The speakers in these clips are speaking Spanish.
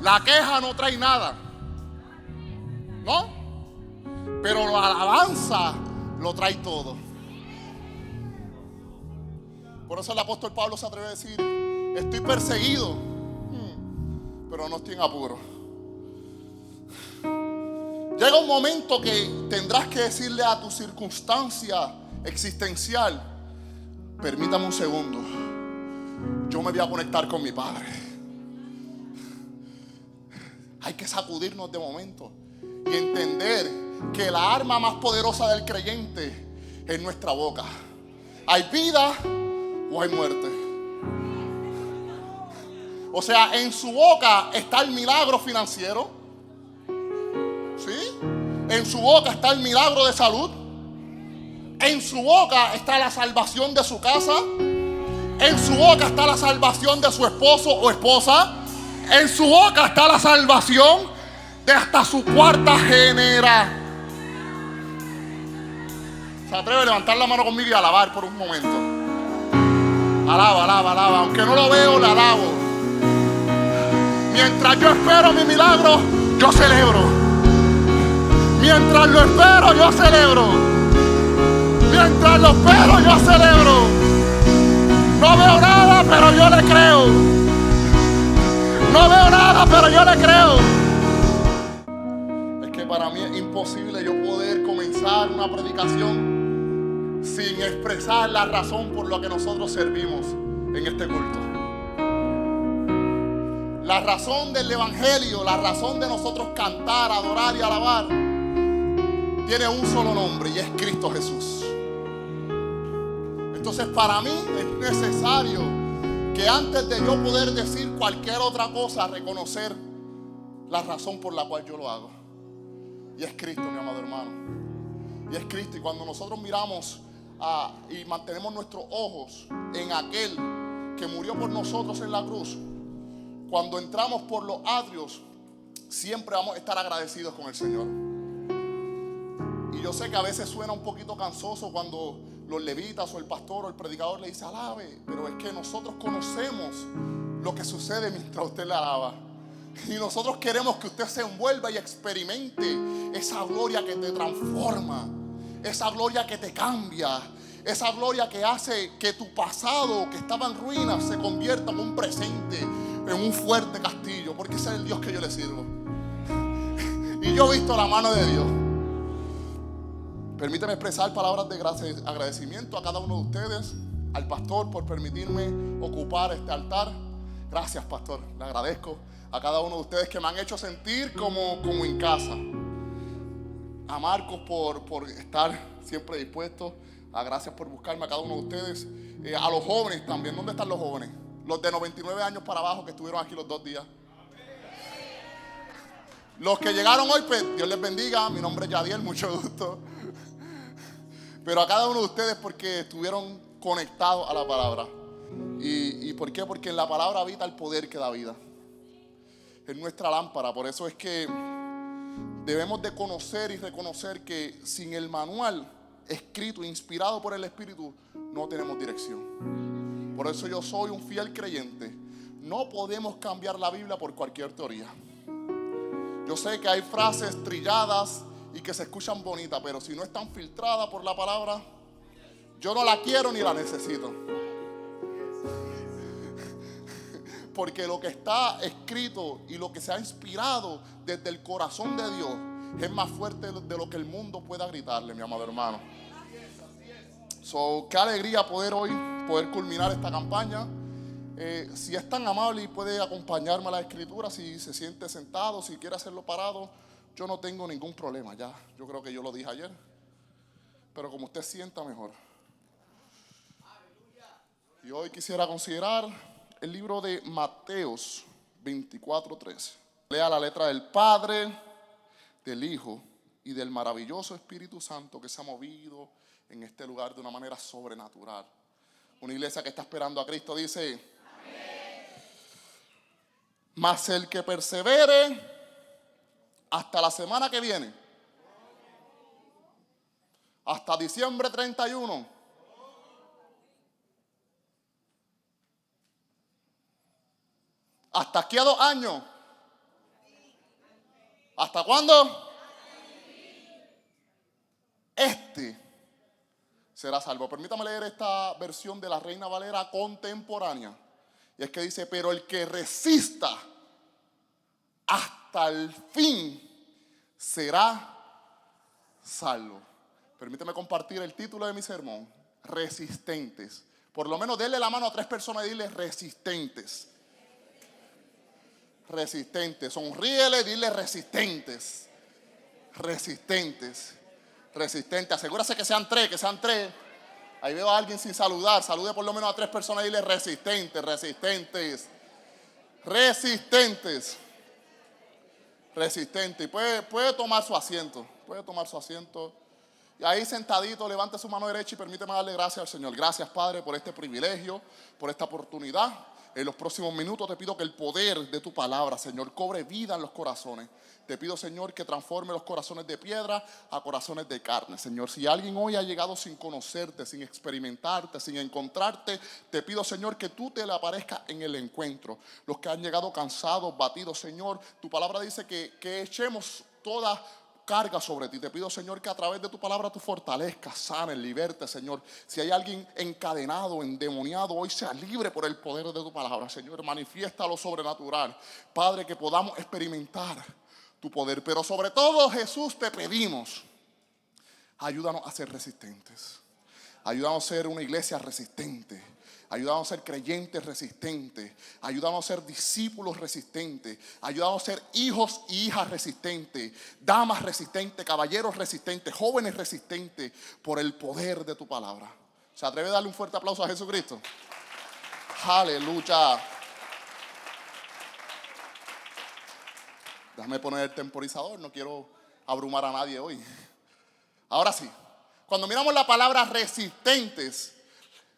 La queja no trae nada, ¿no? Pero la alabanza lo trae todo. Por eso el apóstol Pablo se atreve a decir: estoy perseguido, pero no estoy en apuro. Llega un momento que tendrás que decirle a tu circunstancia existencial: permítame un segundo, yo me voy a conectar con mi Padre. Hay que sacudirnos de momento y entender que la arma más poderosa del creyente es nuestra boca. Hay vida o hay muerte. O sea, en su boca está el milagro financiero, ¿sí? En su boca está el milagro de salud. En su boca está la salvación de su casa. En su boca está la salvación de su esposo o esposa. En su boca está la salvación de hasta su cuarta generación. ¿Se atreve a levantar la mano conmigo y alabar por un momento? Alaba, alaba, alaba. Aunque no lo veo, le alabo. Mientras yo espero mi milagro, yo celebro. Mientras lo espero, yo celebro. Mientras lo espero, yo celebro. No veo nada, pero yo le creo. No veo nada, pero yo le creo. Es que para mí es imposible yo poder comenzar una predicación sin expresar la razón por la que nosotros servimos en este culto. La razón del evangelio, la razón de nosotros cantar, adorar y alabar, tiene un solo nombre y es Cristo Jesús. Entonces para mí es necesario que antes de yo poder decir cualquier otra cosa, reconocer la razón por la cual yo lo hago. Y es Cristo, mi amado hermano. Y es Cristo. Y cuando nosotros miramos y mantenemos nuestros ojos en aquel que murió por nosotros en la cruz, cuando entramos por los atrios, siempre vamos a estar agradecidos con el Señor. Y yo sé que a veces suena un poquito cansoso cuando los levitas o el pastor o el predicador le dice alabe, pero es que nosotros conocemos lo que sucede mientras usted le alaba. Y nosotros queremos que usted se envuelva y experimente esa gloria que te transforma, esa gloria que te cambia, esa gloria que hace que tu pasado que estaba en ruinas se convierta en un presente, en un fuerte castillo, porque ese es el Dios que yo le sirvo. Y yo he visto la mano de Dios. Permíteme expresar palabras de gracia y agradecimiento a cada uno de ustedes, al pastor por permitirme ocupar este altar. Gracias, pastor, le agradezco a cada uno de ustedes que me han hecho sentir como en casa. A Marcos por estar siempre dispuesto. Gracias por buscarme a cada uno de ustedes. A los jóvenes también. ¿Dónde están los jóvenes? Los de 99 años para abajo que estuvieron aquí los 2 días. Los que llegaron hoy, pues Dios les bendiga. Mi nombre es Yadiel, mucho gusto. Pero a cada uno de ustedes porque estuvieron conectados a la palabra. ¿Y por qué? Porque en la palabra habita el poder que da vida. Es nuestra lámpara. Por eso es que debemos de conocer y reconocer que sin el manual escrito, inspirado por el Espíritu, no tenemos dirección. Por eso yo soy un fiel creyente. No podemos cambiar la Biblia por cualquier teoría. Yo sé que hay frases trilladas y que se escuchan bonitas, pero si no están filtradas por la palabra, yo no la quiero ni la necesito. Porque lo que está escrito y lo que se ha inspirado desde el corazón de Dios es más fuerte de lo que el mundo pueda gritarle, mi amado hermano. Qué alegría poder hoy culminar esta campaña. Si es tan amable y puede acompañarme a la escritura, si se siente sentado, si quiere hacerlo parado, yo no tengo ningún problema. Ya, yo creo que yo lo dije ayer, pero como usted sienta mejor. Y hoy quisiera considerar el libro de Mateos 24:13. Lea la letra del Padre, del Hijo y del maravilloso Espíritu Santo que se ha movido en este lugar de una manera sobrenatural. Una iglesia que está esperando a Cristo dice: amén. Mas el que persevere hasta la semana que viene, hasta diciembre 31, hasta aquí a 2 años, ¿Hasta cuándo? Este será salvo. Permítame leer esta versión de la Reina Valera contemporánea. Y es que dice, pero el que resista hasta el fin será salvo. Permíteme compartir el título de mi sermón: resistentes. Por lo menos denle la mano a 3 personas y dile resistentes. Resistentes. Sonríele, dile resistentes. Resistentes. Resistentes. Asegúrase que sean 3, que sean 3. Ahí veo a alguien sin saludar. Salude por lo menos a 3 personas y dile resistentes, resistentes. Resistentes. Resistente. Y puede tomar su asiento. Puede tomar su asiento. Y ahí sentadito, levante su mano derecha y permíteme darle gracias al Señor. Gracias, Padre, por este privilegio, por esta oportunidad. En los próximos minutos te pido que el poder de tu palabra, Señor, cobre vida en los corazones. Te pido, Señor, que transforme los corazones de piedra a corazones de carne. Señor, si alguien hoy ha llegado sin conocerte, sin experimentarte, sin encontrarte, te pido, Señor, que tú te le aparezcas en el encuentro. Los que han llegado cansados, batidos, Señor, tu palabra dice que echemos toda carga sobre ti. Te pido, Señor, que a través de tu palabra tú fortalezcas, sanes, libertes, Señor. Si hay alguien encadenado, endemoniado, hoy sea libre por el poder de tu palabra, Señor. Manifiesta lo sobrenatural, Padre, que podamos experimentar tu poder. Pero sobre todo, Jesús, te pedimos, ayúdanos a ser resistentes. Ayúdanos a ser una iglesia resistente. Ayúdanos a ser creyentes resistentes. Ayúdanos a ser discípulos resistentes. Ayúdanos a ser hijos y hijas resistentes. Damas resistentes, caballeros resistentes, jóvenes resistentes por el poder de tu palabra. ¿Se atreve a darle un fuerte aplauso a Jesucristo? Aleluya. Déjame poner el temporizador. No quiero abrumar a nadie hoy. Ahora sí. Cuando miramos la palabra resistentes,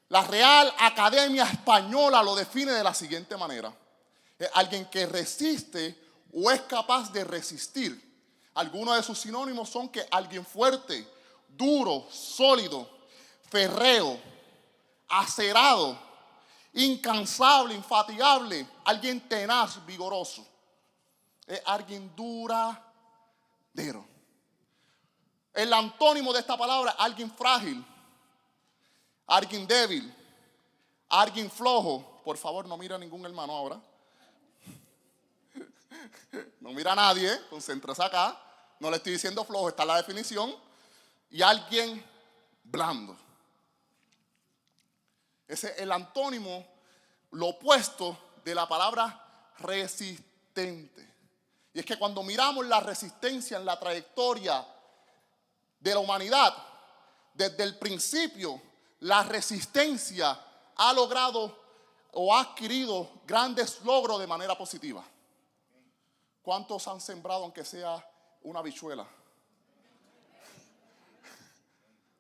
la Real Academia Española lo define de la siguiente manera: es alguien que resiste o es capaz de resistir. Algunos de sus sinónimos son que alguien fuerte, duro, sólido, férreo, acerado, incansable, infatigable, alguien tenaz, vigoroso. Es alguien duradero. El antónimo de esta palabra, alguien frágil, alguien débil, alguien flojo. Por favor, no mira a ningún hermano ahora. No mira a nadie, concéntrese acá. No le estoy diciendo flojo, está la definición. Y alguien blando. Ese es el antónimo, lo opuesto de la palabra resistente. Y es que cuando miramos la resistencia en la trayectoria de la humanidad, desde el principio, la resistencia ha logrado o ha adquirido grandes logros de manera positiva. ¿Cuántos han sembrado aunque sea una habichuela?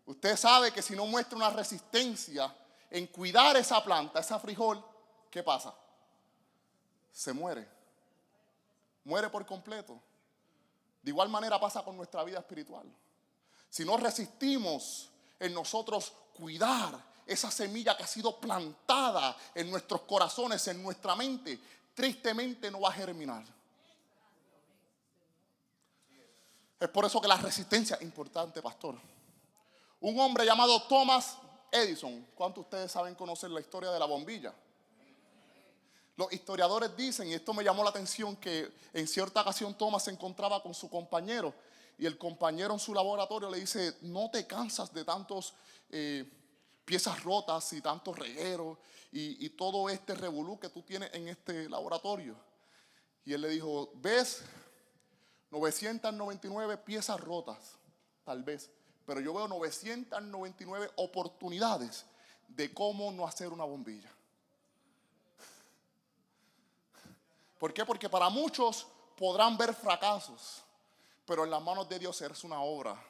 Usted sabe que si no muestra una resistencia en cuidar esa planta, ese frijol, ¿qué pasa? Se muere. Muere por completo. De igual manera pasa con nuestra vida espiritual. Si no resistimos en nosotros cuidar esa semilla que ha sido plantada en nuestros corazones, en nuestra mente, tristemente no va a germinar. Es por eso que la resistencia es importante, pastor. Un hombre llamado Thomas Edison. ¿Cuántos de ustedes saben conocer la historia de la bombilla? Los historiadores dicen, y esto me llamó la atención, que en cierta ocasión Thomas se encontraba con su compañero y el compañero en su laboratorio le dice: no te cansas de tantos piezas rotas y tantos regueros y todo este revolú que tú tienes en este laboratorio. Y él le dijo: ves 999 piezas rotas, tal vez, pero yo veo 999 oportunidades de cómo no hacer una bombilla. ¿Por qué? Porque para muchos podrán ver fracasos, pero en las manos de Dios eres una obra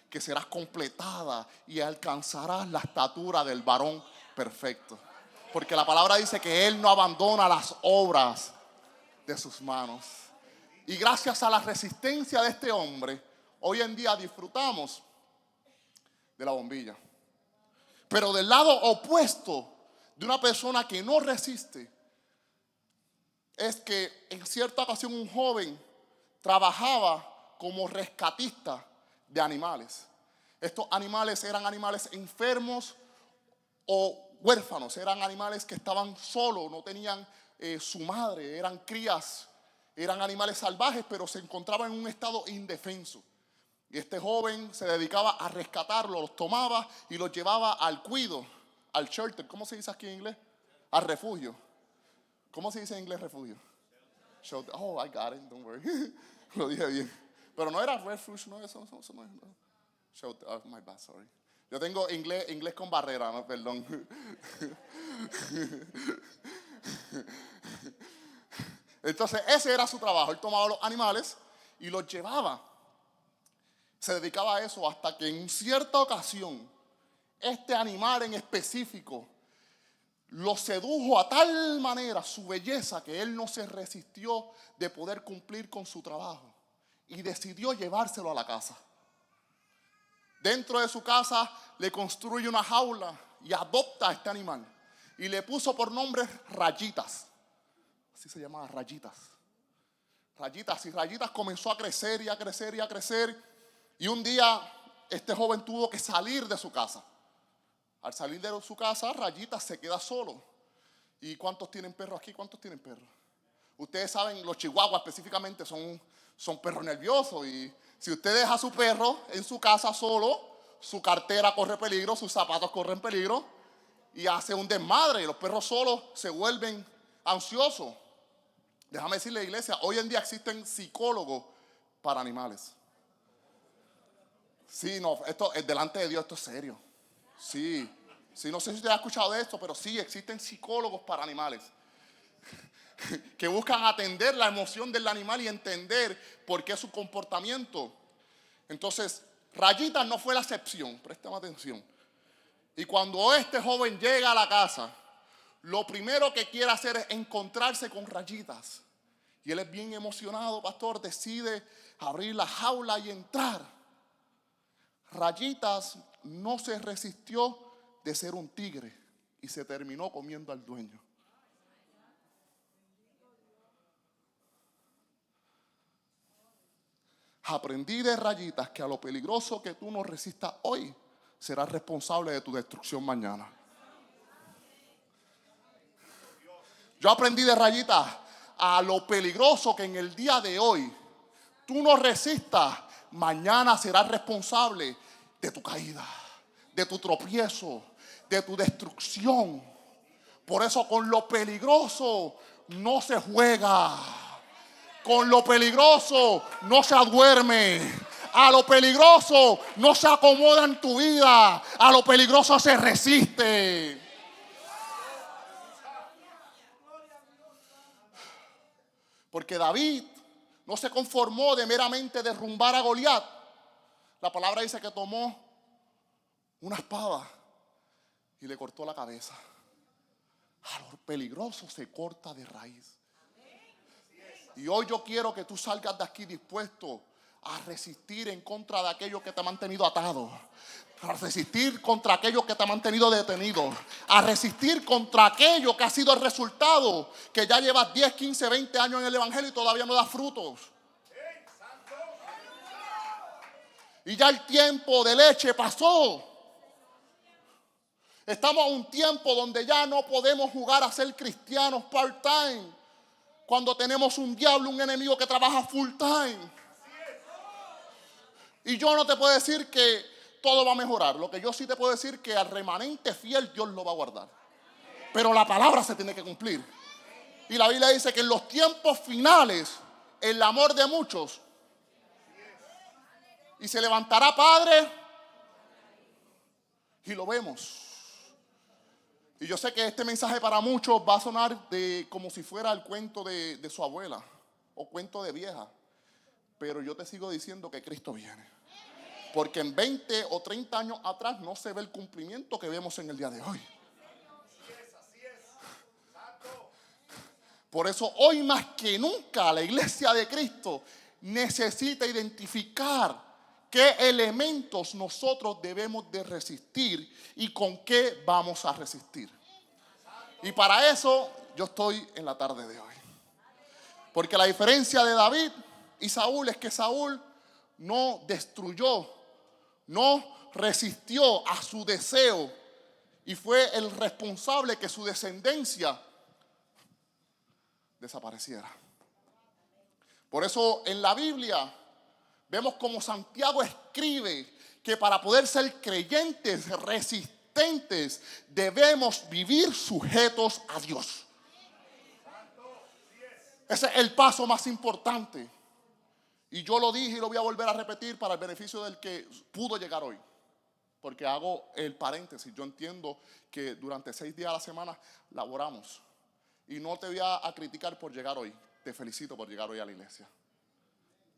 que serás completada y alcanzarás la estatura del varón perfecto. Porque la palabra dice que Él no abandona las obras de sus manos. Y gracias a la resistencia de este hombre, hoy en día disfrutamos de la bombilla. Pero del lado opuesto de una persona que no resiste, es que en cierta ocasión un joven trabajaba como rescatista de animales. Estos animales eran animales enfermos o huérfanos, eran animales que estaban solos, no tenían su madre, eran crías, eran animales salvajes, pero se encontraban en un estado indefenso. Y este joven se dedicaba a rescatarlos, los tomaba y los llevaba al cuido, al shelter. ¿Cómo se dice aquí en inglés? Al refugio. ¿Cómo se dice en inglés refugio? Shelter. Oh, I got it, don't worry. Lo dije bien. Pero no era refuge, no, eso no es. Shelter, oh, my bad, sorry. Yo tengo inglés con barrera, no, perdón. Entonces, ese era su trabajo. Él tomaba los animales y los llevaba. Se dedicaba a eso hasta que en cierta ocasión, este animal en específico lo sedujo a tal manera su belleza que él no se resistió de poder cumplir con su trabajo y decidió llevárselo a la casa. Dentro de su casa le construye una jaula y adopta a este animal y le puso por nombre Rayitas. Así se llamaba, Rayitas. Rayitas, y Rayitas comenzó a crecer y a crecer y a crecer, y un día este joven tuvo que salir de su casa. Al salir de su casa, Rayitas se queda solo. ¿Y cuántos tienen perros aquí? ¿Cuántos tienen perros? Ustedes saben, los chihuahuas específicamente son perros nerviosos, y si usted deja a su perro en su casa solo, su cartera corre peligro, sus zapatos corren peligro y hace un desmadre. Y los perros solos se vuelven ansiosos. Déjame decirle, iglesia, hoy en día existen psicólogos para animales. Sí, no, esto delante de Dios esto es serio. Sí, no sé si usted ha escuchado de esto, pero sí existen psicólogos para animales que buscan atender la emoción del animal y entender por qué su comportamiento. Entonces, Rayitas no fue la excepción, préstame atención. Y cuando este joven llega a la casa, lo primero que quiere hacer es encontrarse con Rayitas. Y él es bien emocionado, pastor, decide abrir la jaula y entrar. Rayitas no se resistió de ser un tigre y se terminó comiendo al dueño. Aprendí de Rayitas que a lo peligroso que tú no resistas hoy, serás responsable de tu destrucción mañana. Yo aprendí de Rayitas a lo peligroso que en el día de hoy tú no resistas, mañana serás responsable de tu caída, de tu tropiezo, de tu destrucción. Por eso con lo peligroso no se juega. Con lo peligroso no se duerme. A lo peligroso no se acomoda en tu vida. A lo peligroso se resiste. Porque David no se conformó de meramente derrumbar a Goliat. La palabra dice que tomó una espada y le cortó la cabeza. A lo peligroso se corta de raíz. Y hoy yo quiero que tú salgas de aquí dispuesto a resistir en contra de aquello que te ha mantenido atado, a resistir contra aquello que te ha mantenido detenido, a resistir contra aquello que ha sido el resultado, que ya llevas 10, 15, 20 años en el evangelio y todavía no da frutos. Y ya el tiempo de leche pasó. Estamos a un tiempo donde ya no podemos jugar a ser cristianos part-time, cuando tenemos un diablo, un enemigo que trabaja full-time. Y yo no te puedo decir que todo va a mejorar. Lo que yo sí te puedo decir que al remanente fiel Dios lo va a guardar. Pero la palabra se tiene que cumplir. Y la Biblia dice que en los tiempos finales el amor de muchos, y se levantará padre, y lo vemos. Y yo sé que este mensaje para muchos va a sonar como si fuera el cuento de su abuela o cuento de vieja. Pero yo te sigo diciendo que Cristo viene. Porque en 20 o 30 años atrás no se ve el cumplimiento que vemos en el día de hoy. Así es. Por eso hoy más que nunca la iglesia de Cristo necesita identificar qué elementos nosotros debemos de resistir y con qué vamos a resistir. Y para eso yo estoy en la tarde de hoy. Porque la diferencia de David y Saúl es que Saúl no destruyó, no resistió a su deseo y fue el responsable que su descendencia desapareciera. Por eso en la Biblia vemos como Santiago escribe que para poder ser creyentes resistentes debemos vivir sujetos a Dios. Ese es el paso más importante. Y yo lo dije y lo voy a volver a repetir para el beneficio del que pudo llegar hoy. Porque hago el paréntesis. Yo entiendo que durante 6 días a la semana laboramos. Y no te voy a criticar por llegar hoy. Te felicito por llegar hoy a la iglesia.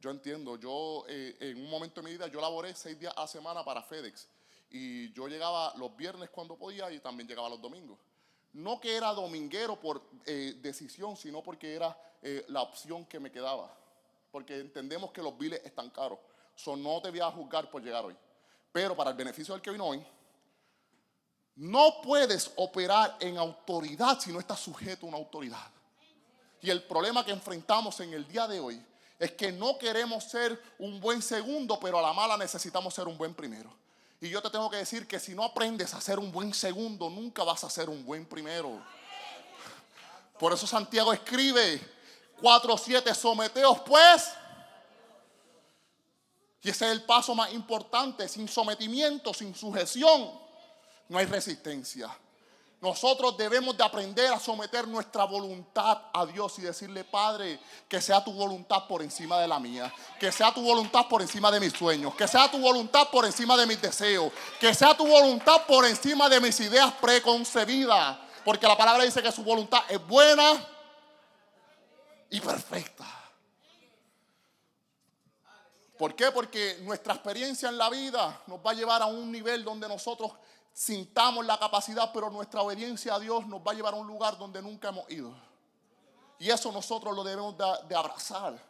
Yo entiendo. Yo en un momento de mi vida yo laboré 6 días a la semana para FedEx. Y yo llegaba los viernes cuando podía y también llegaba los domingos. No que era dominguero por decisión, sino porque era la opción que me quedaba. Porque entendemos que los biles están caros. So, no te voy a juzgar por llegar hoy. Pero para el beneficio del que vino hoy, no puedes operar en autoridad si no estás sujeto a una autoridad. Y el problema que enfrentamos en el día de hoy es que no queremos ser un buen segundo, pero a la mala necesitamos ser un buen primero. Y yo te tengo que decir que si no aprendes a ser un buen segundo, nunca vas a ser un buen primero. Por eso Santiago escribe 4:7, someteos pues. Y ese es el paso más importante. Sin sometimiento, sin sujeción, no hay resistencia. Nosotros debemos de aprender a someter nuestra voluntad a Dios y decirle: Padre, que sea tu voluntad por encima de la mía, que sea tu voluntad por encima de mis sueños, que sea tu voluntad por encima de mis deseos, que sea tu voluntad por encima de mis ideas preconcebidas, porque la palabra dice que su voluntad es buena y perfecta. ¿Por qué? Porque nuestra experiencia en la vida nos va a llevar a un nivel donde nosotros sintamos la capacidad, pero nuestra obediencia a Dios nos va a llevar a un lugar donde nunca hemos ido. Y eso nosotros lo debemos de abrazar.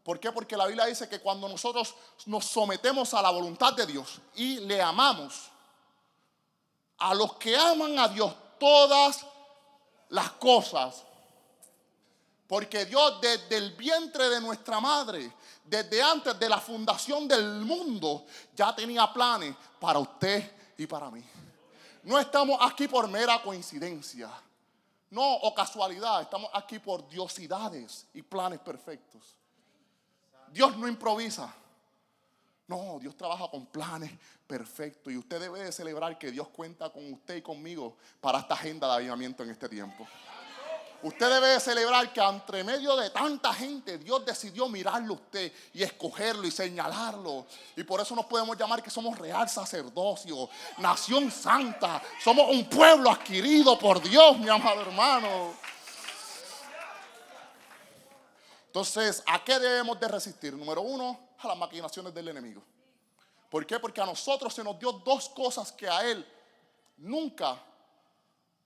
¿Por qué? Porque la Biblia dice que cuando nosotros nos sometemos a la voluntad de Dios y le amamos, a los que aman a Dios todas las cosas, porque Dios desde el vientre de nuestra madre, desde antes de la fundación del mundo, ya tenía planes para usted y para mí. No estamos aquí por mera coincidencia, no, o casualidad. Estamos aquí por diosidades y planes perfectos. Dios no improvisa. No, Dios trabaja con planes perfectos. Y usted debe de celebrar que Dios cuenta con usted y conmigo para esta agenda de avivamiento en este tiempo. Usted debe de celebrar que entre medio de tanta gente Dios decidió mirarlo a usted y escogerlo y señalarlo. Y por eso nos podemos llamar que somos real sacerdocio, nación santa. Somos un pueblo adquirido por Dios, mi amado hermano. Entonces, ¿a qué debemos de resistir? Número 1, a las maquinaciones del enemigo. ¿Por qué? Porque a nosotros se nos dio 2 cosas que a él nunca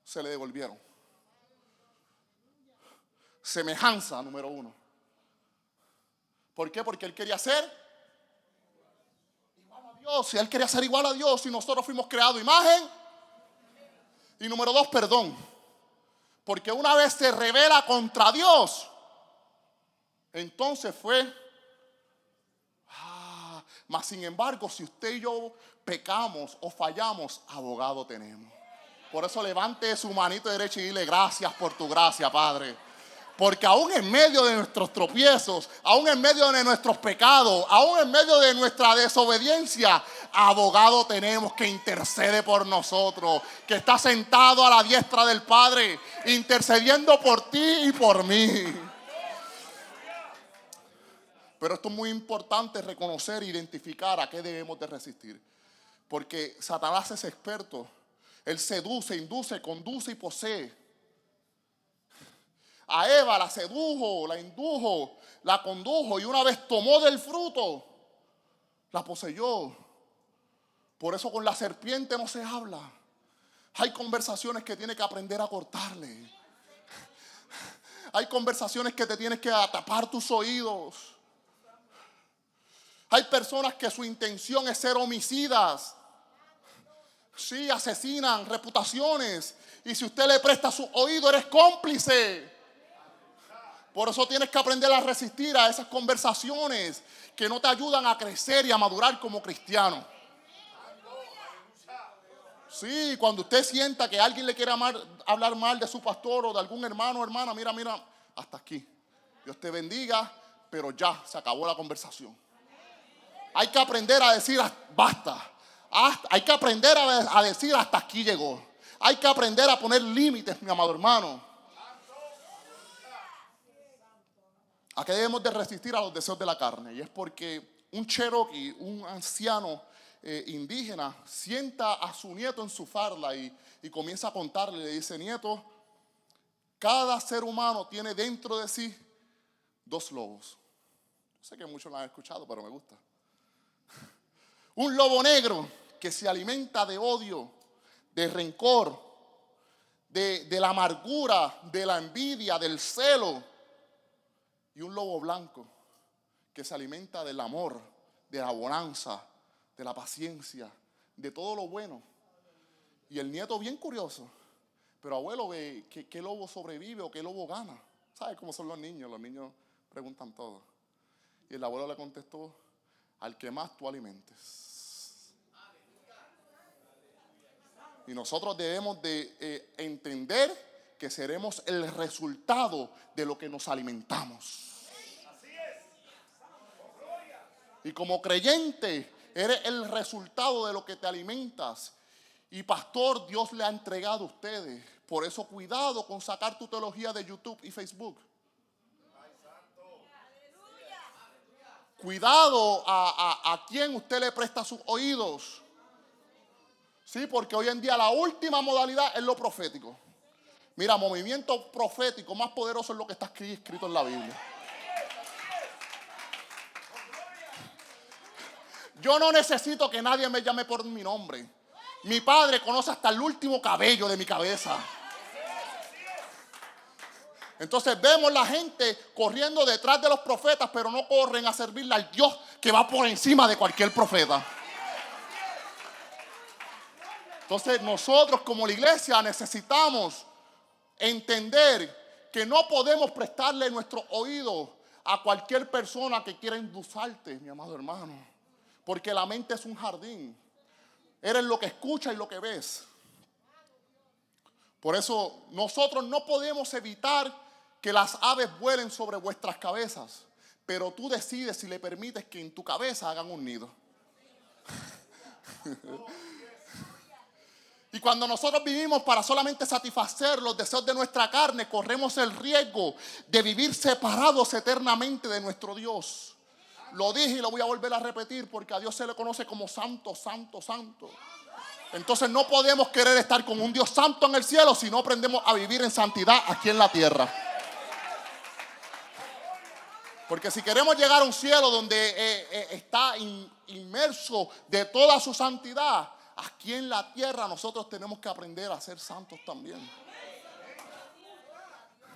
se le devolvieron. Semejanza, número 1. ¿Por qué? Porque él quería ser igual a Dios. Y él quería ser igual a Dios. Y nosotros fuimos creados imagen. Y número 2, perdón. Porque una vez se rebela contra Dios, entonces fue. Mas sin embargo, si usted y yo pecamos o fallamos, abogado tenemos. Por eso levante su manito derecha y dile: gracias por tu gracia, Padre. Porque aún en medio de nuestros tropiezos, aún en medio de nuestros pecados, aún en medio de nuestra desobediencia, abogado tenemos que intercede por nosotros, que está sentado a la diestra del Padre, intercediendo por ti y por mí. Pero esto es muy importante, reconocer e identificar a qué debemos de resistir. Porque Satanás es experto. Él seduce, induce, conduce y posee. A Eva la sedujo, la indujo, la condujo y una vez tomó del fruto, la poseyó. Por eso con la serpiente no se habla. Hay conversaciones que tienes que aprender a cortarle. Hay conversaciones que te tienes que tapar tus oídos. Hay personas que su intención es ser homicidas. Sí, asesinan reputaciones. Y si usted le presta su oído, eres cómplice. Por eso tienes que aprender a resistir a esas conversaciones que no te ayudan a crecer y a madurar como cristiano. Sí, cuando usted sienta que alguien le quiere hablar mal de su pastor o de algún hermano o hermana, mira, hasta aquí. Dios te bendiga, pero ya se acabó la conversación. Hay que aprender a decir basta. Hay que aprender a decir hasta aquí llegó. Hay que aprender a poner límites, mi amado hermano. ¿A qué debemos de resistir? A los deseos de la carne. Y es porque un Cherokee, un anciano indígena, sienta a su nieto en su farda y comienza a contarle. Le dice: nieto, cada ser humano tiene dentro de sí 2 lobos. Yo sé que muchos lo han escuchado, pero me gusta. Un lobo negro que se alimenta de odio, de rencor, de la amargura, de la envidia, del celo. Y un lobo blanco que se alimenta del amor, de la bonanza, de la paciencia, de todo lo bueno. Y el nieto, bien curioso: pero abuelo, ve ¿qué lobo sobrevive o qué lobo gana? ¿Sabes cómo son los niños? Los niños preguntan todo. Y el abuelo le contestó: al que más tú alimentes. Y nosotros debemos de entender que seremos el resultado de lo que nos alimentamos. Y como creyente, eres el resultado de lo que te alimentas. Y pastor, Dios le ha entregado a ustedes. Por eso cuidado con sacar tu teología de YouTube y Facebook. Cuidado a quien usted le presta sus oídos. Sí, porque hoy en día la última modalidad es lo profético. Mira, movimiento profético más poderoso es lo que está escrito en la Biblia. Yo no necesito que nadie me llame por mi nombre. Mi padre conoce hasta el último cabello de mi cabeza. Entonces vemos la gente corriendo detrás de los profetas, pero no corren a servirle al Dios que va por encima de cualquier profeta. Entonces nosotros como la iglesia necesitamos entender que no podemos prestarle nuestro oído a cualquier persona que quiera endulzarte, mi amado hermano. Porque la mente es un jardín. Eres lo que escuchas y lo que ves. Por eso nosotros no podemos evitar que las aves vuelen sobre vuestras cabezas, pero tú decides si le permites que en tu cabeza hagan un nido. Y cuando nosotros vivimos para solamente satisfacer los deseos de nuestra carne, corremos el riesgo de vivir separados eternamente de nuestro Dios. Lo dije y lo voy a volver a repetir, porque a Dios se le conoce como santo, santo, santo. Entonces no podemos querer estar con un Dios santo en el cielo si no aprendemos a vivir en santidad aquí en la tierra. Porque si queremos llegar a un cielo donde está inmerso de toda su santidad, aquí en la tierra nosotros tenemos que aprender a ser santos también.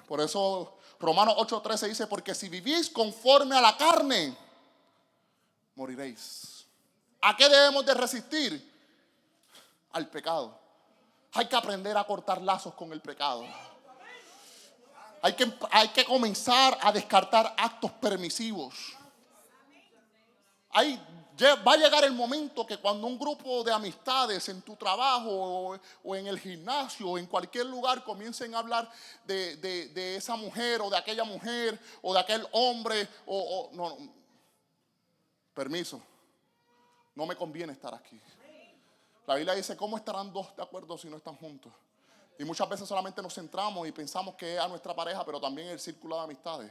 Por eso Romanos 8:13 dice: porque si vivís conforme a la carne, moriréis. ¿A qué debemos de resistir? Al pecado. Hay que aprender a cortar lazos con el pecado. Hay que comenzar a descartar actos permisivos. Va a llegar el momento que cuando un grupo de amistades en tu trabajo o en el gimnasio o en cualquier lugar comiencen a hablar de esa mujer o de aquella mujer o de aquel hombre no, permiso, no me conviene estar aquí. La Biblia dice: ¿cómo estarán dos de acuerdo si no están juntos? Y muchas veces solamente nos centramos y pensamos que es a nuestra pareja, pero también el círculo de amistades.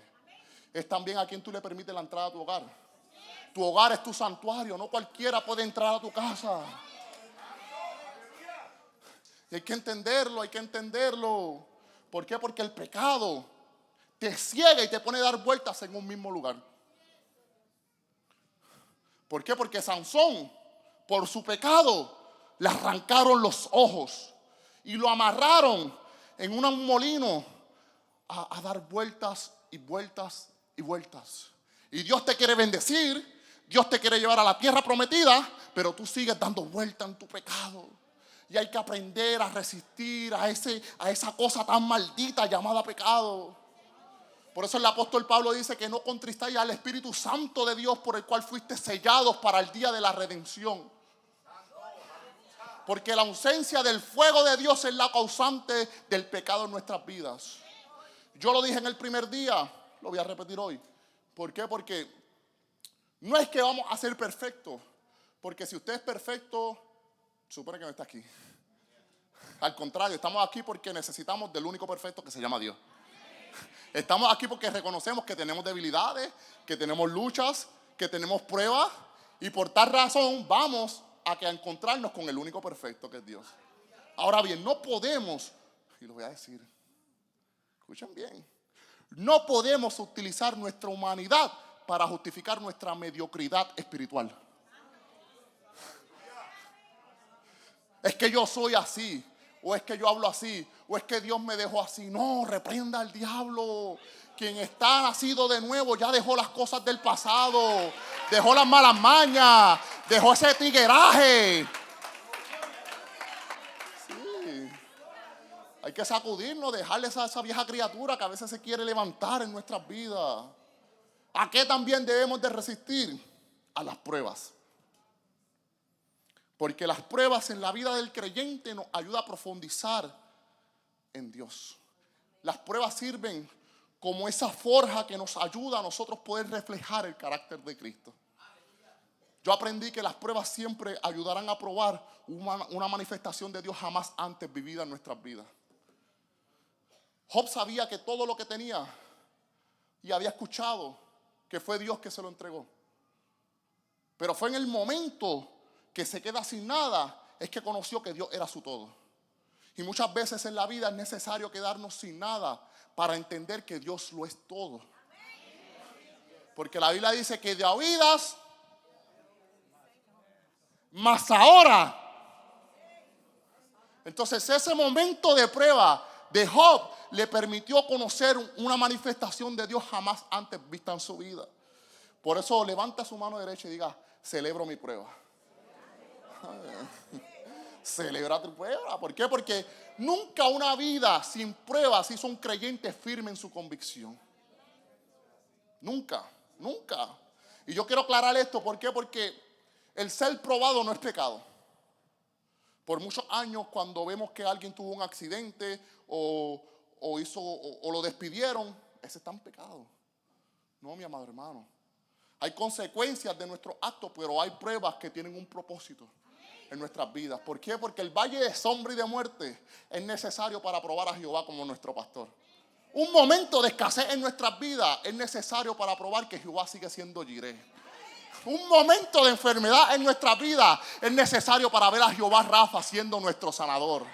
Es también a quien tú le permites la entrada a tu hogar. Tu hogar es tu santuario, no cualquiera puede entrar a tu casa. Y hay que entenderlo. ¿Por qué? Porque el pecado te ciega y te pone a dar vueltas en un mismo lugar. ¿Por qué? Porque Sansón, por su pecado, le arrancaron los ojos y lo amarraron en un molino a dar vueltas y vueltas y vueltas. Y Dios te quiere bendecir, Dios te quiere llevar a la tierra prometida, pero tú sigues dando vueltas en tu pecado. Y hay que aprender a resistir a esa cosa tan maldita llamada pecado. Por eso el apóstol Pablo dice que no contristáis al Espíritu Santo de Dios, por el cual fuiste sellados para el día de la redención. Porque la ausencia del fuego de Dios es la causante del pecado en nuestras vidas. Yo lo dije en el primer día, lo voy a repetir hoy. ¿Por qué? Porque no es que vamos a ser perfectos. Porque si usted es perfecto, supone que no está aquí. Al contrario, estamos aquí porque necesitamos del único perfecto que se llama Dios. Estamos aquí porque reconocemos que tenemos debilidades, que tenemos luchas, que tenemos pruebas. Y por tal razón vamos a encontrarnos con el único perfecto que es Dios. Ahora bien, no podemos, y lo voy a decir, escuchen bien, no podemos utilizar nuestra humanidad para justificar nuestra mediocridad espiritual. Es que yo soy así, o es que yo hablo así, o es que Dios me dejó así. No, reprenda al diablo. Quien está nacido de nuevo ya dejó las cosas del pasado, dejó las malas mañas, dejó ese tigueraje. Sí. Hay que sacudirnos, dejarle a esa vieja criatura que a veces se quiere levantar en nuestras vidas. ¿A qué también debemos de resistir? A las pruebas. Porque las pruebas en la vida del creyente nos ayudan a profundizar en Dios. Las pruebas sirven como esa forja que nos ayuda a nosotros poder reflejar el carácter de Cristo. Yo aprendí que las pruebas siempre ayudarán a probar una manifestación de Dios jamás antes vivida en nuestras vidas. Job sabía que todo lo que tenía y había escuchado que fue Dios que se lo entregó. Pero fue en el momento que se queda sin nada, es que conoció que Dios era su todo. Y muchas veces en la vida es necesario quedarnos sin nada para entender que Dios lo es todo. Porque la Biblia dice que de oídas, mas ahora. Entonces ese momento de prueba de Job le permitió conocer una manifestación de Dios jamás antes vista en su vida. Por eso levanta su mano derecha y diga: celebro mi prueba. Celebra tu prueba. ¿Por qué? Porque nunca una vida sin pruebas hizo un creyente firme en su convicción. Nunca, nunca. Y yo quiero aclarar esto. ¿Por qué? Porque el ser probado no es pecado. Por muchos años, cuando vemos que alguien tuvo un accidente o lo despidieron, ese está en pecado. No, mi amado hermano. Hay consecuencias de nuestros actos, pero hay pruebas que tienen un propósito en nuestras vidas. ¿Por qué? Porque el valle de sombra y de muerte es necesario para probar a Jehová como nuestro pastor. Un momento de escasez en nuestras vidas es necesario para probar que Jehová sigue siendo Jireh. Un momento de enfermedad en nuestra vida es necesario para ver a Jehová Rafa siendo nuestro sanador.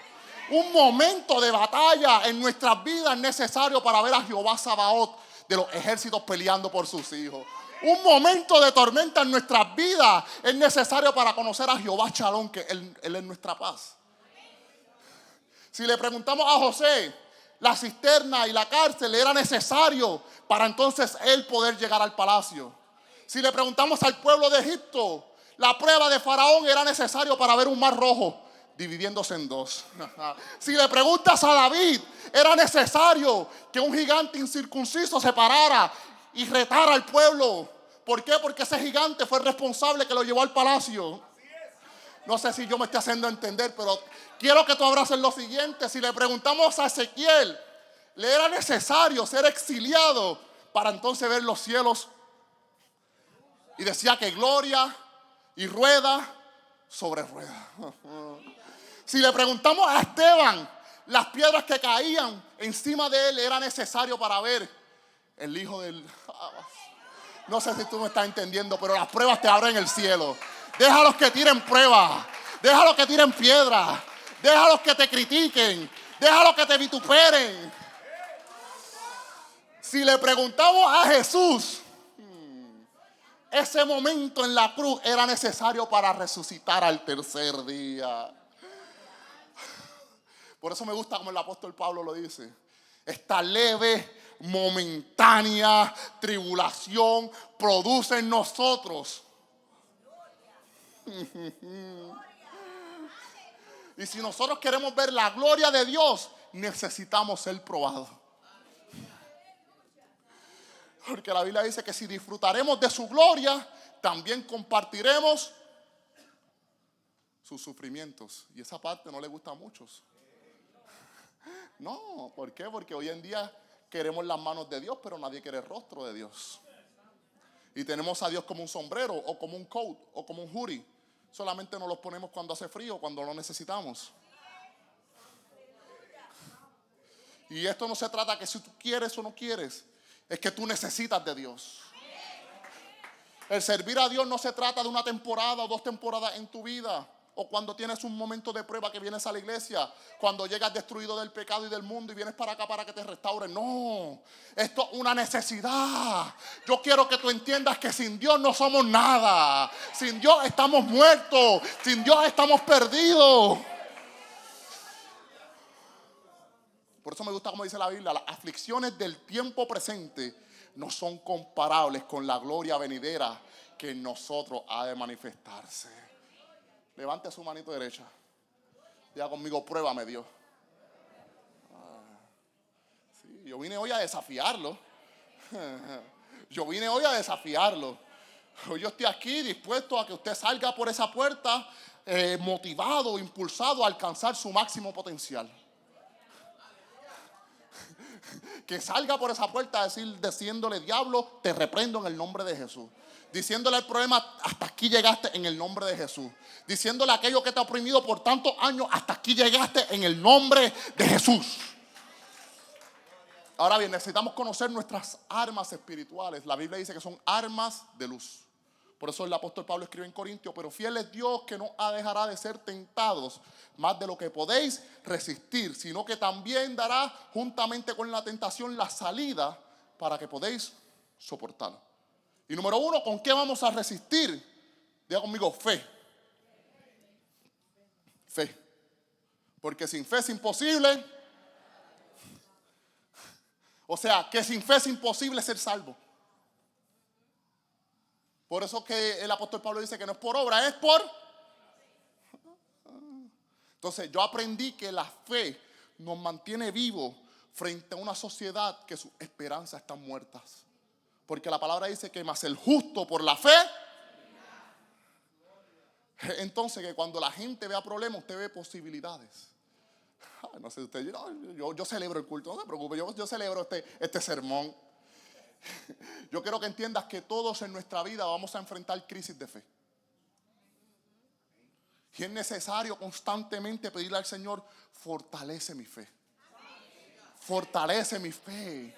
Un momento de batalla en nuestras vidas es necesario para ver a Jehová Sabaoth de los ejércitos peleando por sus hijos. Un momento de tormenta en nuestras vidas es necesario para conocer a Jehová Shalom, que Él es nuestra paz. Si le preguntamos a José, la cisterna y la cárcel era necesario para entonces él poder llegar al palacio. Si le preguntamos al pueblo de Egipto, la prueba de Faraón era necesario para ver un mar rojo dividiéndose en dos. Si le preguntas a David, era necesario que un gigante incircunciso se parara y retara al pueblo. ¿Por qué? Porque ese gigante fue el responsable que lo llevó al palacio. No sé si yo me estoy haciendo entender, pero quiero que tú abraces lo siguiente. Si le preguntamos a Ezequiel, le era necesario ser exiliado para entonces ver los cielos. Y decía que gloria y rueda sobre rueda. Si le preguntamos a Esteban, las piedras que caían encima de él era necesario para ver el hijo del... No sé si tú me estás entendiendo, pero las pruebas te abren el cielo. Déjalos que tiren pruebas, déjalos que tiren piedras, déjalos que te critiquen, déjalos que te vituperen. Si le preguntamos a Jesús, ese momento en la cruz era necesario para resucitar al tercer día. Por eso me gusta como el apóstol Pablo lo dice. Esta leve, momentánea tribulación produce en nosotros. Y si nosotros queremos ver la gloria de Dios, necesitamos ser probados. Porque la Biblia dice que si disfrutaremos de su gloria, también compartiremos sus sufrimientos. Y esa parte no le gusta a muchos. No, ¿por qué? Porque hoy en día queremos las manos de Dios, pero nadie quiere el rostro de Dios. Y tenemos a Dios como un sombrero, o como un coat, o como un hoodie. Solamente nos los ponemos cuando hace frío, cuando lo necesitamos. Y esto no se trata que si tú quieres o no quieres, es que tú necesitas de Dios. El servir a Dios no se trata de una temporada o 2 temporadas en tu vida, o cuando tienes un momento de prueba que vienes a la iglesia, cuando llegas destruido del pecado y del mundo y vienes para acá para que te restauren. No, esto es una necesidad. Yo quiero que tú entiendas que sin Dios no somos nada. Sin Dios estamos muertos. Sin Dios estamos perdidos. Por eso me gusta como dice la Biblia: las aflicciones del tiempo presente no son comparables con la gloria venidera que en nosotros ha de manifestarse. Levante su manito derecha. Diga conmigo: pruébame, Dios. Sí, yo vine hoy a desafiarlo. Yo vine hoy a desafiarlo. Hoy yo estoy aquí dispuesto a que usted salga por esa puerta motivado, impulsado a alcanzar su máximo potencial. Que salga por esa puerta diciéndole: diablo, te reprendo en el nombre de Jesús. Diciéndole al problema: hasta aquí llegaste en el nombre de Jesús. Diciéndole a aquello que te ha oprimido por tantos años: hasta aquí llegaste en el nombre de Jesús. Ahora bien, necesitamos conocer nuestras armas espirituales. La Biblia dice que son armas de luz. Por eso el apóstol Pablo escribe en Corintios: pero fiel es Dios, que no dejará de ser tentados más de lo que podéis resistir, sino que también dará juntamente con la tentación la salida para que podéis soportarlo. Y número 1, ¿con qué vamos a resistir? Diga conmigo: fe. Fe. Porque sin fe es imposible. O sea, que sin fe es imposible ser salvo. Por eso que el apóstol Pablo dice que no es por obra, es por... Entonces yo aprendí que la fe nos mantiene vivos frente a una sociedad que sus esperanzas están muertas. Porque la palabra dice que más el justo por la fe. Entonces que cuando la gente vea problemas, usted ve posibilidades. No sé, usted, yo celebro el culto, no se preocupe, yo celebro este sermón. Yo quiero que entiendas que todos en nuestra vida vamos a enfrentar crisis de fe. Y es necesario constantemente pedirle al Señor: fortalece mi fe. Fortalece mi fe.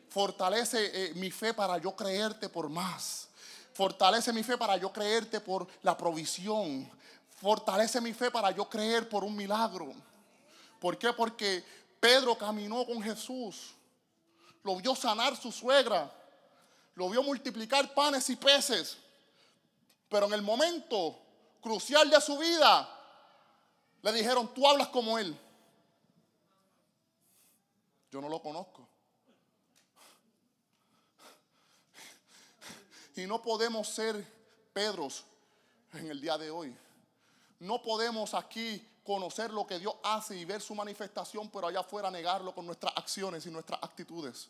Fortalece mi fe para yo creerte por más. Fortalece mi fe para yo creerte por la provisión. Fortalece mi fe para yo creer por un milagro. ¿Por qué? Porque Pedro caminó con Jesús. Lo vio sanar su suegra. Lo vio multiplicar panes y peces. Pero en el momento crucial de su vida, le dijeron: tú hablas como él. Yo no lo conozco. Y no podemos ser Pedros en el día de hoy. No podemos aquí conocer lo que Dios hace y ver su manifestación, pero allá afuera negarlo con nuestras acciones y nuestras actitudes.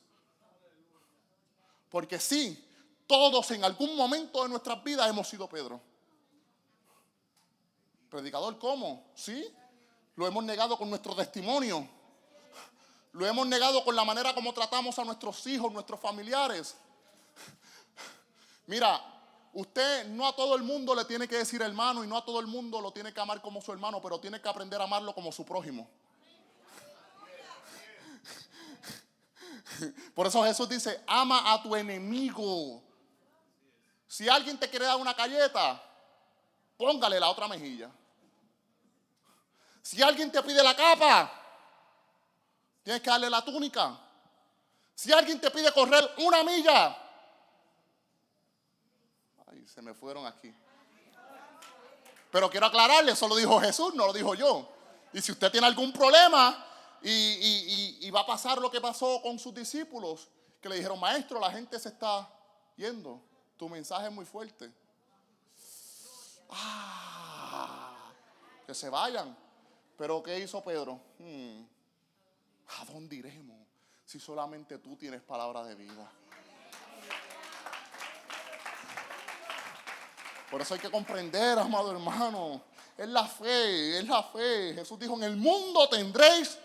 Porque sí, todos en algún momento de nuestras vidas hemos sido Pedro. Predicador, ¿cómo? Sí, lo hemos negado con nuestro testimonio. Lo hemos negado con la manera como tratamos a nuestros hijos, nuestros familiares. Mira, usted no a todo el mundo le tiene que decir hermano, y no a todo el mundo lo tiene que amar como su hermano, pero tiene que aprender a amarlo como su prójimo. Por eso Jesús dice: ama a tu enemigo. Si alguien te quiere dar una galleta, póngale la otra mejilla. Si alguien te pide la capa, tienes que darle la túnica. Si alguien te pide correr 1 milla, ay, se me fueron aquí. Pero quiero aclararle, eso lo dijo Jesús, no lo dijo yo. Y si usted tiene algún problema y va a pasar lo que pasó con sus discípulos, que le dijeron: maestro, la gente se está yendo, tu mensaje es muy fuerte. Que se vayan. Pero ¿qué hizo Pedro? ¿A dónde iremos si solamente tú tienes palabra de vida? Por eso hay que comprender, amado hermano. Es la fe, es la fe. Jesús dijo, en el mundo tendréis,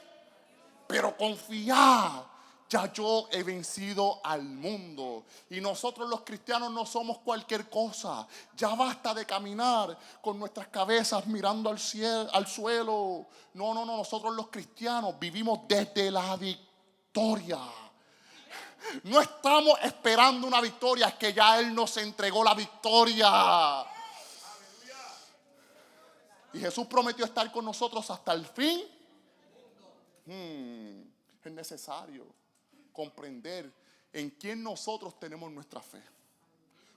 pero confiad. Ya yo he vencido al mundo. Y nosotros los cristianos no somos cualquier cosa. Ya basta de caminar con nuestras cabezas mirando al cielo, al suelo. No. Nosotros los cristianos vivimos desde la victoria. No estamos esperando una victoria, es que ya Él nos entregó la victoria. Y Jesús prometió estar con nosotros hasta el fin. Es necesario comprender en quién nosotros tenemos nuestra fe.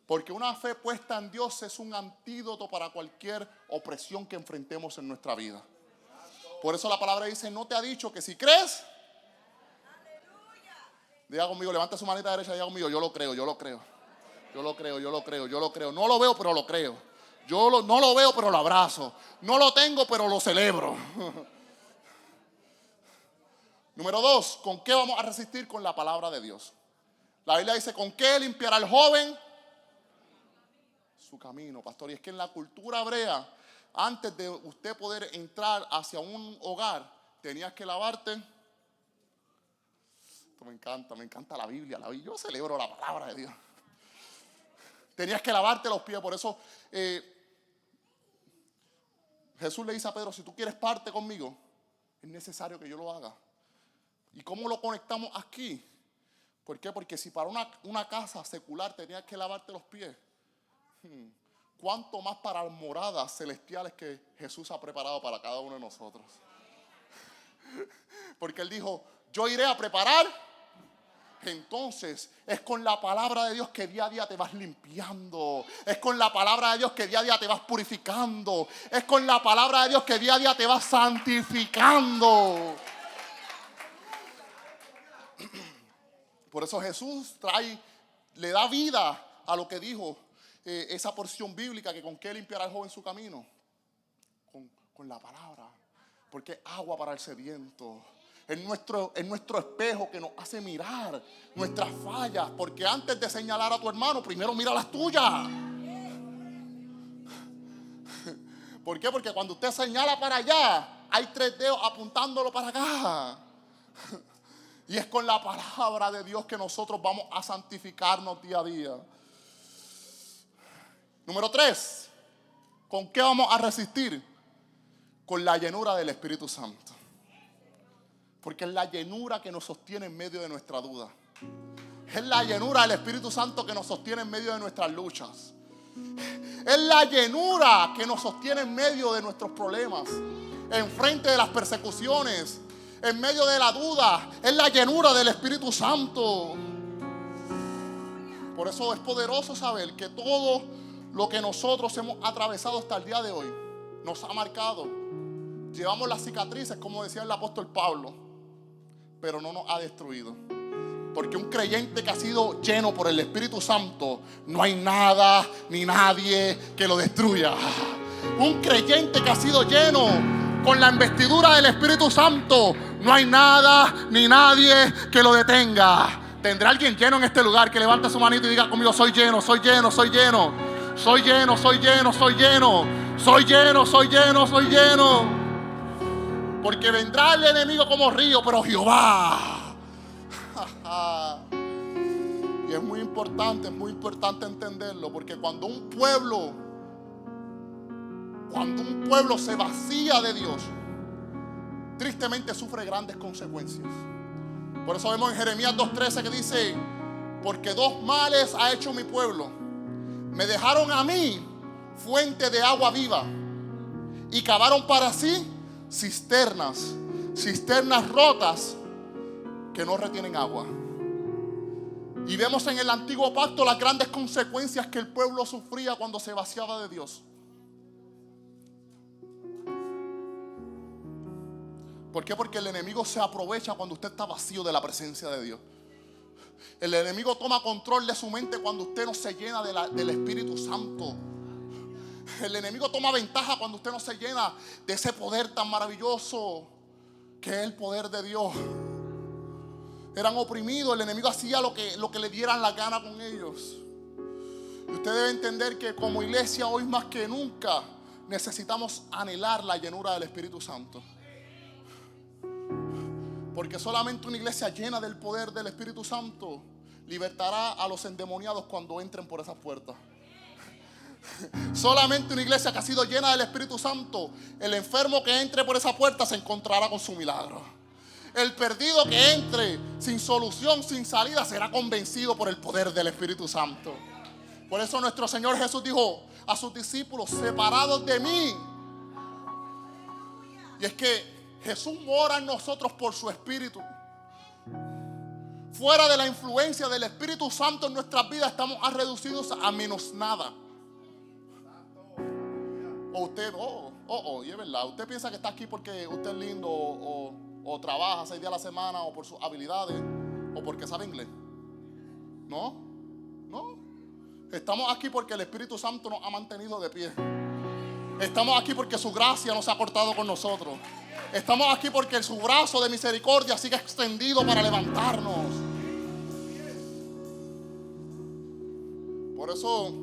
Porque una fe puesta en Dios es un antídoto para cualquier opresión que enfrentemos en nuestra vida. Por eso la palabra dice, ¿no te ha dicho que si crees? Diga conmigo, levanta su manita derecha y diga conmigo, yo lo creo. No lo veo, pero lo creo. No lo veo, pero lo abrazo. No lo tengo, pero lo celebro. Número 2, ¿con qué vamos a resistir? Con la palabra de Dios. La Biblia dice, ¿con qué limpiará el joven su camino, pastor? Y es que en la cultura hebrea, antes de usted poder entrar hacia un hogar, tenías que lavarte. Esto me encanta la Biblia. Yo celebro la palabra de Dios. Tenías que lavarte los pies, por eso Jesús le dice a Pedro, si tú quieres parte conmigo, es necesario que yo lo haga. ¿Y cómo lo conectamos aquí? ¿Por qué? Porque si para una casa secular tenías que lavarte los pies, ¿cuánto más para las moradas celestiales que Jesús ha preparado para cada uno de nosotros? Porque Él dijo, yo iré a preparar. Entonces es con la palabra de Dios que día a día te vas limpiando. Es con la palabra de Dios que día a día te vas purificando. Es con la palabra de Dios que día a día te vas santificando. Por eso Jesús le da vida a lo que dijo esa porción bíblica, que con qué limpiará el joven su camino. Con la palabra. Porque es agua para el sediento. Es nuestro espejo que nos hace mirar nuestras fallas. Porque antes de señalar a tu hermano, primero mira las tuyas. ¿Por qué? Porque cuando usted señala para allá, hay 3 dedos apuntándolo para acá. Y es con la palabra de Dios que nosotros vamos a santificarnos día a día. Número 3. ¿Con qué vamos a resistir? Con la llenura del Espíritu Santo. Porque es la llenura que nos sostiene en medio de nuestra duda. Es la llenura del Espíritu Santo que nos sostiene en medio de nuestras luchas. Es la llenura que nos sostiene en medio de nuestros problemas, en frente de las persecuciones, en medio de la duda. Es la llenura del Espíritu Santo. Por eso es poderoso saber que todo lo que nosotros hemos atravesado hasta el día de hoy nos ha marcado. Llevamos las cicatrices, como decía el apóstol Pablo, pero no nos ha destruido. Porque un creyente que ha sido lleno por el Espíritu Santo, no hay nada ni nadie que lo destruya. Un creyente que ha sido lleno con la investidura del Espíritu Santo, no hay nada ni nadie que lo detenga. ¿Tendrá alguien lleno en este lugar que levante su manito y diga conmigo, soy lleno, soy lleno, soy lleno? Soy lleno, soy lleno, soy lleno. Soy lleno, soy lleno, soy lleno. Porque vendrá el enemigo como río, pero Jehová. Y es muy importante entenderlo. Porque cuando un pueblo se vacía de Dios, tristemente sufre grandes consecuencias. Por eso vemos en Jeremías 2:13 que dice: porque 2 males ha hecho mi pueblo. Me dejaron a mí fuente de agua viva y cavaron para sí cisternas rotas que no retienen agua. Y vemos en el antiguo pacto las grandes consecuencias que el pueblo sufría cuando se vaciaba de Dios. ¿Por qué? Porque el enemigo se aprovecha cuando usted está vacío de la presencia de Dios. El enemigo toma control de su mente cuando usted no se llena del Espíritu Santo. El enemigo toma ventaja cuando usted no se llena de ese poder tan maravilloso que es el poder de Dios. Eran oprimidos, el enemigo hacía lo que le dieran la gana con ellos. Y usted debe entender que como iglesia hoy más que nunca necesitamos anhelar la llenura del Espíritu Santo. Porque solamente una iglesia llena del poder del Espíritu Santo libertará a los endemoniados cuando entren por esas puertas. Solamente una iglesia que ha sido llena del Espíritu Santo, el enfermo que entre por esa puerta se encontrará con su milagro. El perdido que entre sin solución, sin salida, será convencido por el poder del Espíritu Santo. Por eso nuestro Señor Jesús dijo a sus discípulos: separados de mí. Y es que Jesús mora en nosotros por su Espíritu. Fuera de la influencia del Espíritu Santo en nuestras vidas estamos reducidos a menos nada. O usted, y es verdad, usted piensa que está aquí porque usted es lindo o trabaja 6 días a la semana o por sus habilidades o porque sabe inglés. No. Estamos aquí porque el Espíritu Santo nos ha mantenido de pie. Estamos aquí porque su gracia no se ha cortado con nosotros. Estamos aquí porque su brazo de misericordia sigue extendido para levantarnos. Por eso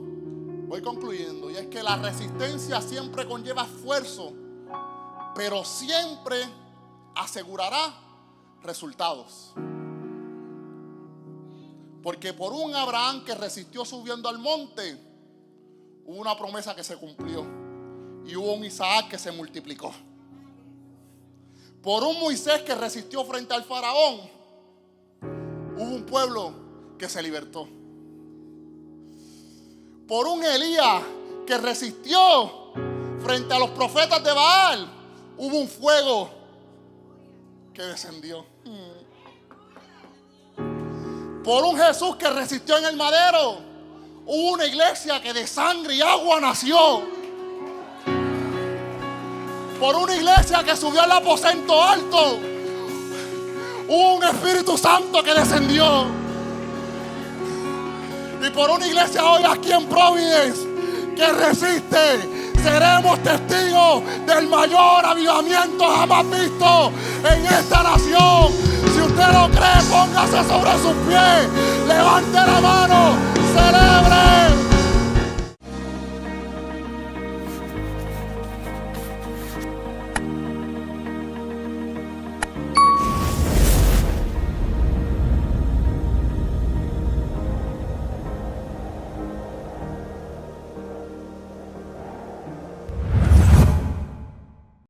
voy concluyendo, y es que la resistencia siempre conlleva esfuerzo, pero siempre asegurará resultados. Porque por un Abraham que resistió subiendo al monte, hubo una promesa que se cumplió, y hubo un Isaac que se multiplicó. Por un Moisés que resistió frente al faraón, hubo un pueblo que se libertó. Por un Elías que resistió frente a los profetas de Baal, hubo un fuego que descendió. Por un Jesús que resistió en el madero, hubo una iglesia que de sangre y agua nació. Por una iglesia que subió al aposento alto, hubo un Espíritu Santo que descendió. Y por una iglesia hoy aquí en Providence que resiste, seremos testigos del mayor avivamiento jamás visto en esta nación. Si usted lo cree, póngase sobre sus pies, levante la mano, celebre.